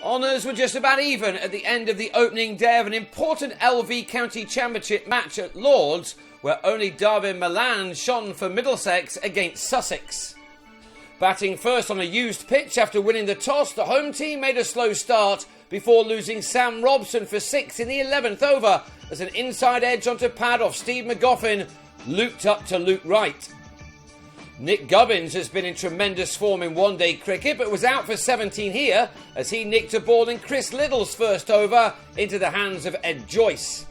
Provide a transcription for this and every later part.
Honours were just about even at the end of the opening day of an important LV County Championship match at Lords, where only Darvin Milan shone for Middlesex against Sussex. Batting first on a used pitch after winning the toss, the home team made a slow start before losing Sam Robson for 6 in the 11th over as an inside edge onto pad off Steve Magoffin looped up to Luke Wright. Nick Gubbins has been in tremendous form in one-day cricket but was out for 17 here as he nicked a ball in Chris Liddle's first over into the hands of Ed Joyce.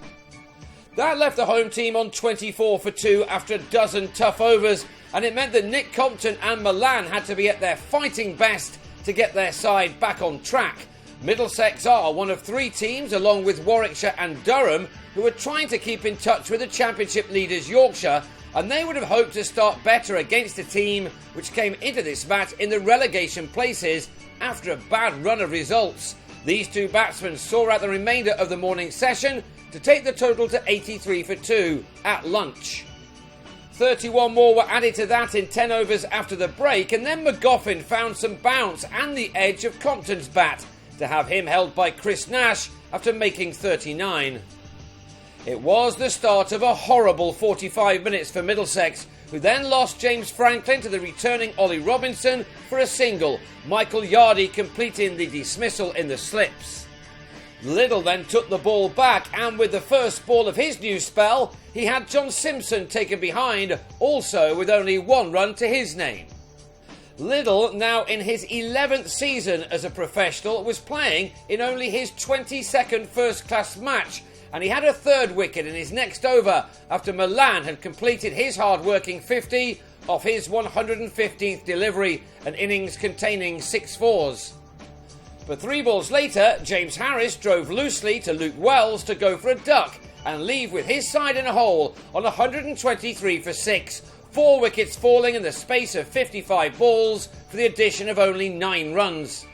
That left the home team on 24 for 2 after a dozen tough overs, and it meant that Nick Compton and Milan had to be at their fighting best to get their side back on track. Middlesex are one of 3 teams, along with Warwickshire and Durham, who are trying to keep in touch with the Championship leaders Yorkshire, and they would have hoped to start better against a team which came into this match in the relegation places after a bad run of results. These 2 batsmen saw out the remainder of the morning session to take the total to 83 for 2 at lunch. 31 more were added to that in 10 overs after the break, and then Magoffin found some bounce and the edge of Compton's bat to have him held by Chris Nash after making 39. It was the start of a horrible 45 minutes for Middlesex, who then lost James Franklin to the returning Ollie Robinson for a single, Michael Yardy completing the dismissal in the slips. Liddle then took the ball back, and with the first ball of his new spell, he had John Simpson taken behind, also with only 1 run to his name. Liddle, now in his 11th season as a professional, was playing in only his 22nd first-class match, and he had a 3rd wicket in his next over after Milan had completed his hard-working 50 off his 115th delivery, an innings containing 6 fours. But 3 balls later, James Harris drove loosely to Luke Wells to go for a duck and leave with his side in a hole on 123 for 6, 4 wickets falling in the space of 55 balls for the addition of only 9 runs.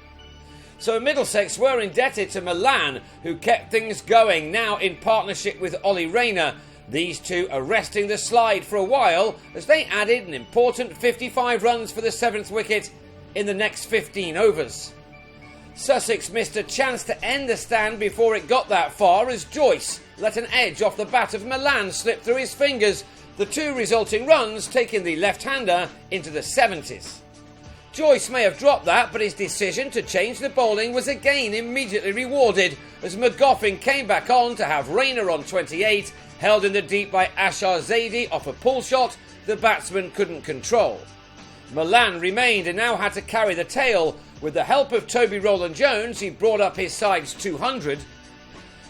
So Middlesex were indebted to Milan, who kept things going, now in partnership with Ollie Rayner, these 2 arresting the slide for a while as they added an important 55 runs for the 7th wicket in the next 15 overs. Sussex missed a chance to end the stand before it got that far as Joyce let an edge off the bat of Milan slip through his fingers, the 2 resulting runs taking the left-hander into the 70s. Joyce may have dropped that, but his decision to change the bowling was again immediately rewarded as Magoffin came back on to have Rayner on 28, held in the deep by Ashar Zaidi off a pull shot the batsman couldn't control. Milan remained and now had to carry the tail. With the help of Toby Rowland-Jones, he brought up his side's 200,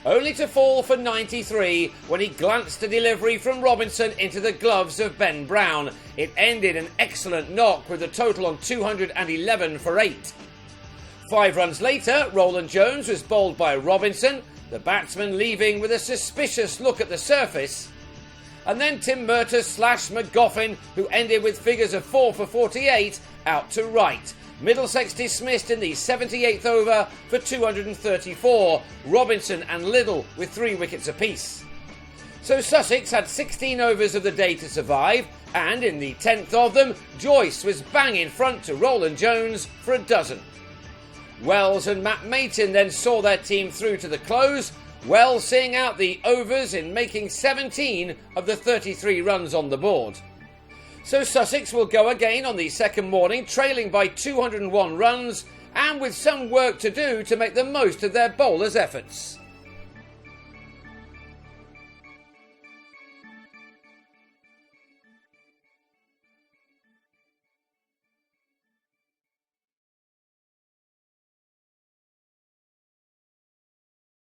only to fall for 93 when he glanced a delivery from Robinson into the gloves of Ben Brown. It ended an excellent knock with a total on 211 for 8. 5 runs later, Rowland-Jones was bowled by Robinson, the batsman leaving with a suspicious look at the surface. And then Tim Murtagh slashed Magoffin, who ended with figures of 4 for 48, out to right. Middlesex dismissed in the 78th over for 234, Robinson and Liddle with 3 wickets apiece. So Sussex had 16 overs of the day to survive, and in the 10th of them, Joyce was bang in front to Rowland-Jones for a dozen. Wells and Matt Maton then saw their team through to the close, Wells seeing out the overs in making 17 of the 33 runs on the board. So Sussex will go again on the second morning, trailing by 201 runs and with some work to do to make the most of their bowlers' efforts.